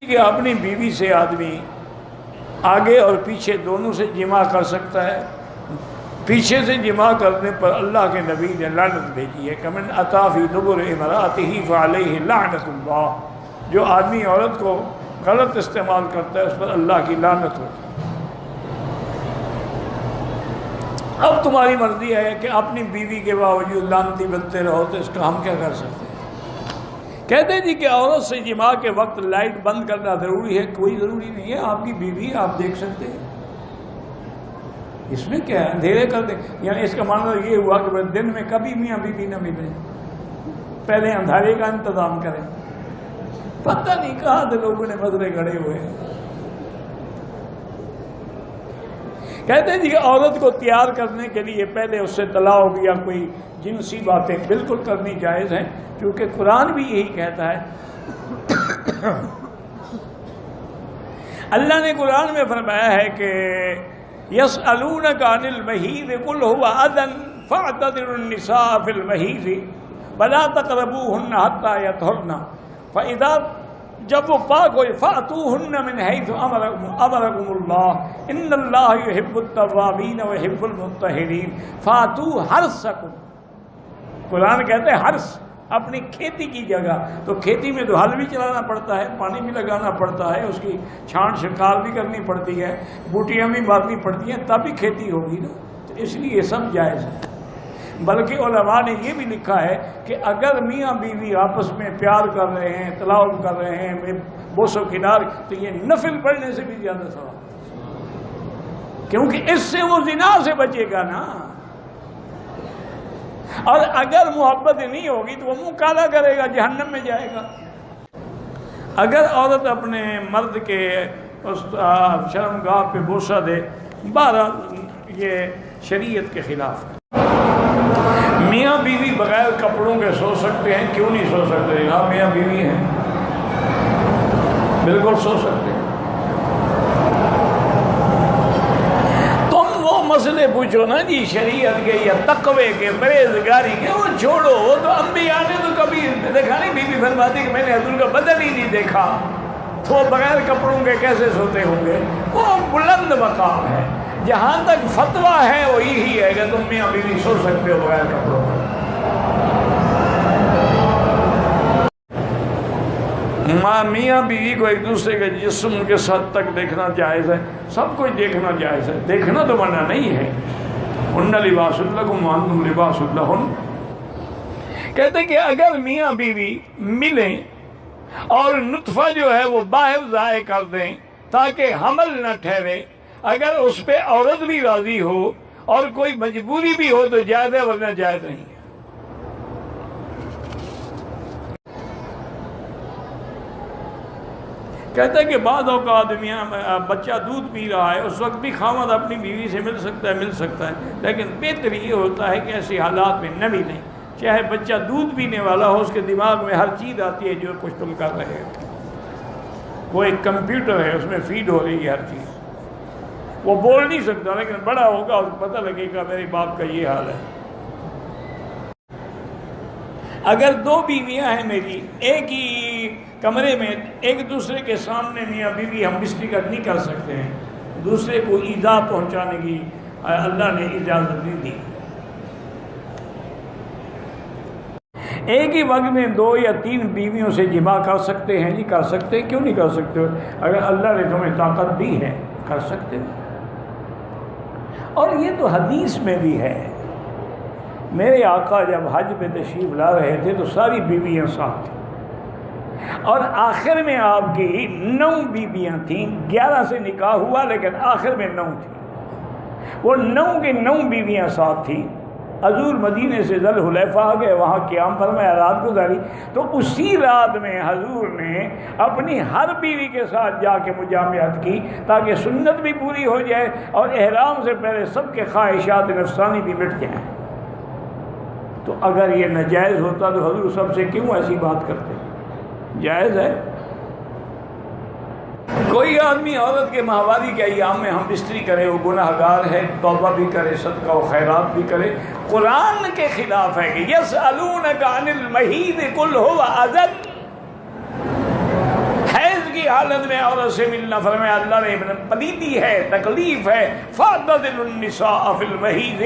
کہ اپنی بیوی سے آدمی آگے اور پیچھے دونوں سے جماع کر سکتا ہے۔ پیچھے سے جماع کرنے پر اللہ کے نبی نے لعنت بھیجی ہے کہ من اتی فی دبر امرأتہ فعلیہ لعنت اللہ، جو آدمی عورت کو غلط استعمال کرتا ہے اس پر اللہ کی لعنت ہوتی ہے۔ اب تمہاری مرضی ہے کہ اپنی بیوی کے باوجود لعنتی بنتے رہو، تو اس کا ہم کیا کر سکتے ہیں؟ کہتے جی کہ عورت سے جماع کے وقت لائٹ بند کرنا ضروری ہے، کوئی ضروری نہیں ہے، آپ کی بیوی آپ دیکھ سکتے ہیں، اس میں کیا ہے، اندھیرے کر دیں۔ یعنی اس کا معنی یہ ہوا کہ دن میں کبھی میاں بیوی نہ ملیں، پہلے اندھیرے کا انتظام کریں۔ پتہ نہیں کہاں سے لوگوں نے مسئلے کھڑے ہوئے ہیں۔ کہتے ہیں جی کہ عورت کو تیار کرنے کے لیے پہلے اس سے طلاق یا کوئی جنسی باتیں بالکل کرنی جائز ہیں، کیونکہ قرآن بھی یہی کہتا ہے۔ اللہ نے قرآن میں فرمایا ہے کہ يَسْأَلُونَكَ عَنِ الْمَحِيضِ قُلْ هُوَ أَذًى فَاعْتَزِلُوا النِّسَاءَ فِي الْمَحِيضِ وَلَا تَقْرَبُوهُنَّ حَتَّى يَطْهُرْنَ فَإِذَا جب وہ پاک ہوئے فَأْتُوهُنَّ مِنْ حَيْثُ أَمَرَكُمُ اللَّهُ إِنَّ اللَّهَ يُحِبُّ التَّوَّابِينَ وَيُحِبُّ الْمُتَّطَهِّرِينَ فَأْتُوا حَرْثَكُمْ۔ قرآن کہتے ہیں حرث، اپنی کھیتی کی جگہ، تو کھیتی میں تو ہل بھی چلانا پڑتا ہے، پانی بھی لگانا پڑتا ہے، اس کی چھانٹ چھڑکاو بھی کرنی پڑتی ہے، بوٹیاں بھی مارنی پڑتی ہیں، تب ہی کھیتی ہوگی نا، تو اس لیے یہ سب جائز ہے۔ بلکہ علماء نے یہ بھی لکھا ہے کہ اگر میاں بیوی آپس میں پیار کر رہے ہیں، طلاق کر رہے ہیں، بوس و کنار، تو یہ نفل پڑھنے سے بھی زیادہ ثواب، کیونکہ اس سے وہ زنا سے بچے گا نا۔ اور اگر محبت نہیں ہوگی تو وہ منہ کالا کرے گا، جہنم میں جائے گا۔ اگر عورت اپنے مرد کے اس شرمگاہ پہ بوسہ دے، بہرحال یہ شریعت کے خلاف ہے۔ میاں بیوی بغیر کپڑوں کے سو سکتے ہیں، کیوں نہیں سو سکتے؟ ہاں میاں بیوی ہیں، بالکل سو سکتے ہیں۔ مسئلے پوچھو نا جی شریعت کے یا تقوی کے، پرہیزگاری کے، وہ چھوڑو، وہ تو انبیاء نے تو کبھی دیکھا نہیں۔ بی بی فرماتی کہ میں نے حضور کا بدن ہی نہیں دیکھا، تو وہ بغیر کپڑوں کے کیسے سوتے ہوں گے؟ وہ بلند مقام ہے۔ جہاں تک فتویٰ ہے وہ یہی ہے کہ تم میاں بیوی سو سکتے ہو بغیر کپڑوں کے۔ میاں بیوی کو ایک دوسرے کے جسم کے ساتھ تک دیکھنا جائز ہے، سب کچھ دیکھنا جائز ہے، دیکھنا تو منع نہیں ہے۔ ہن لباس لکم وانتم لباس لہن۔ کہتے ہیں کہ اگر میاں بیوی ملیں اور نطفہ جو ہے وہ باہر ضائع کر دیں تاکہ حمل نہ ٹھہرے، اگر اس پہ عورت بھی راضی ہو اور کوئی مجبوری بھی ہو تو جائز ہے، ورنہ جائز نہیں ہے۔ کہتا ہے کہ بعض اوقات بچہ دودھ پی رہا ہے، اس وقت بھی خاوند اپنی بیوی سے مل سکتا ہے، لیکن بہتر یہ ہوتا ہے کہ ایسے حالات میں نہ ملیں۔ چاہے بچہ دودھ پینے والا ہو، اس کے دماغ میں ہر چیز آتی ہے جو کچھ تم کر رہے ہو، وہ ایک کمپیوٹر ہے، اس میں فیڈ ہو رہی ہے ہر چیز۔ وہ بول نہیں سکتا، لیکن بڑا ہوگا اس کو پتہ لگے گا میرے باپ کا یہ حال ہے۔ اگر دو بیویاں ہیں میری، ایک ہی کمرے میں، ایک دوسرے کے سامنے میاں بیوی ہم بستر نہیں کر سکتے ہیں، دوسرے کو ایذا پہنچانے کی اللہ نے اجازت نہیں دی۔ ایک ہی وقت میں 2 یا 3 بیویوں سے جماع کر سکتے ہیں جی، کر سکتے ہیں، کیوں نہیں کر سکتے؟ اگر اللہ نے تمہیں طاقت دی ہے کر سکتے ہیں۔ اور یہ تو حدیث میں بھی ہے، میرے آقا جب حج پہ تشریف لا رہے تھے تو ساری بیویاں ساتھ تھیں، اور آخر میں آپ کی 9 بیویاں تھیں، 11 سے نکاح ہوا لیکن آخر میں 9 تھیں، وہ 9 کے 9 بیویاں ساتھ تھیں۔ حضور مدینے سے ذل حلیفہ آ گئے، وہاں قیام فرمایا، رات گزاری، تو اسی رات میں حضور نے اپنی ہر بیوی کے ساتھ جا کے مجامعت کی تاکہ سنت بھی پوری ہو جائے اور احرام سے پہلے سب کے خواہشات نفسانی بھی مٹ جائیں۔ تو اگر یہ ناجائز ہوتا تو حضور سب سے کیوں ایسی بات کرتے؟ جائز ہے۔ کوئی آدمی عورت کے ماہواری کے ایام میں ہم بستری کرے، وہ گناہ گار ہے، توبہ بھی کرے، صدقہ و خیرات بھی کرے، قرآن کے خلاف ہے کہ یسألونک عن المحیض قل هو اذى، حیض کی کی حالت میں عورت سے ملنا، فرمایا اللہ نے پلیدی ہے، تکلیف ہے، فاعتزلوا النساء فی المحیض،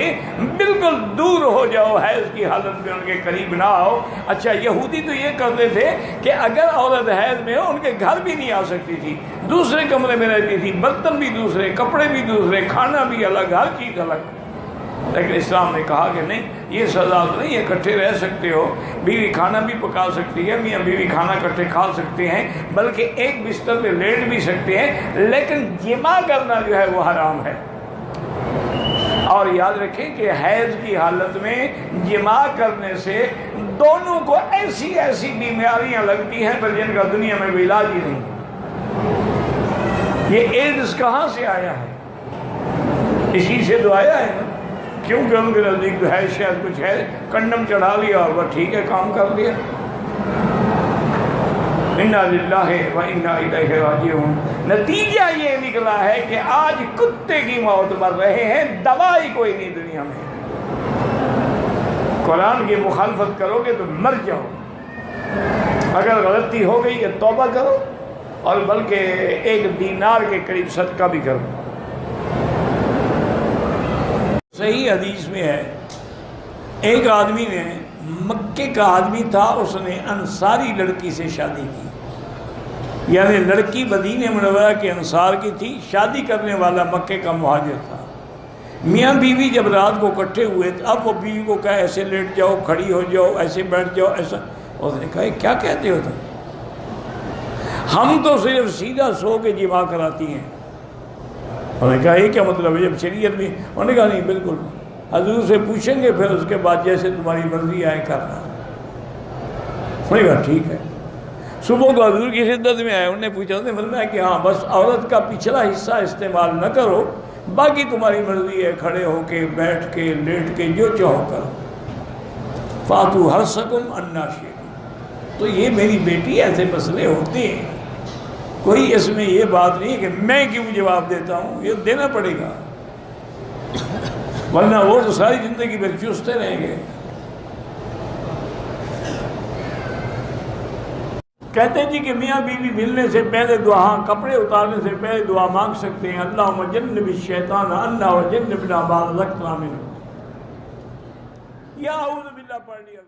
بالکل دور ہو جاؤ، حیض کی حالت میں ان کے قریب نہ آؤ۔ اچھا یہودی تو یہ کرتے تھے کہ اگر عورت حیض میں ہو ان کے گھر بھی نہیں آ سکتی تھی، دوسرے کمرے میں رہتی تھی، برتن بھی دوسرے، کپڑے بھی دوسرے، کھانا بھی الگ، ہر چیز الگ۔ لیکن اسلام نے کہا کہ نہیں، یہ سزا تو نہیں، اکٹھے رہ سکتے ہو، بیوی کھانا بھی پکا سکتی ہے، میاں بیوی کھانا اکٹھے کھا سکتے ہیں، بلکہ ایک بستر پہ لیٹ بھی سکتے ہیں، لیکن جماع کرنا جو ہے وہ حرام ہے۔ اور یاد رکھیں کہ حیض کی حالت میں جماع کرنے سے دونوں کو ایسی ایسی بیماریاں لگتی ہیں پر جن کا دنیا میں کوئی علاج ہی نہیں۔ یہ ایڈز کہاں سے آیا ہے؟ اسی سے تو آیا ہے نا، کیونکہ ان کے نزدیک تو ہے شاید کچھ ہے، کنڈم چڑھا لیا اور وہ ٹھیک ہے، کام کر دیا۔ انا للہ و انا الیہ راجعون۔ نتیجہ یہ نکلا ہے کہ آج کتے کی موت مر رہے ہیں، دوائی کوئی نہیں دنیا میں۔ قرآن کی مخالفت کرو گے تو مر جاؤ، اگر غلطی ہو گئی کہ توبہ کرو، اور بلکہ 1 دینار کے قریب صدقہ بھی کرو۔ صحیح حدیث میں ہے، ایک آدمی نے، مکے کا آدمی تھا، اس نے انصاری لڑکی سے شادی کی، یعنی لڑکی مدینہ منورہ کے انصار کی تھی، شادی کرنے والا مکے کا مہاجر تھا۔ میاں بیوی جب رات کو اکٹھے ہوئے، اب وہ بیوی کو کہا ایسے لیٹ جاؤ، کھڑی ہو جاؤ، ایسے بیٹھ جاؤ، ایسا۔ اس نے کہا کیا کہتے ہو تم؟ ہم تو صرف سیدھا سو کے جماع کراتی ہیں۔ انہوں نے کہا یہ کیا مطلب ہے جب شریعت میں؟ انہوں نے کہا نہیں، بالکل حضور سے پوچھیں گے، پھر اس کے بعد جیسے تمہاری مرضی آئے کرنا۔ انہوں نے کہا ٹھیک ہے۔ صبح کو حضور کی خدمت میں آئے، انہوں نے پوچھا، انہوں نے فرمایا کہ ہاں بس عورت کا پچھلا حصہ استعمال نہ کرو، باقی تمہاری مرضی ہے، کھڑے ہو کے، بیٹھ کے، لیٹ کے، جو چاہو کرو۔ فاتو حرثکم انا شئتم۔ تو یہ میری بیٹی ایسے مسئلے ہوتے ہیں، کوئی اس میں یہ بات نہیں ہے کہ میں کیوں جواب دیتا ہوں، یہ دینا پڑے گا، ورنہ وہ تو ساری زندگی پھر چوستے رہیں گے۔ کہتے ہیں جی کہ میاں بیوی ملنے سے پہلے دعا، کپڑے اتارنے سے پہلے دعا مانگ سکتے ہیں، اللہم جنب الشیطان عنا وجنبنا ما رزقتنا منہ، یا اعوذ باللہ پڑھ لیا۔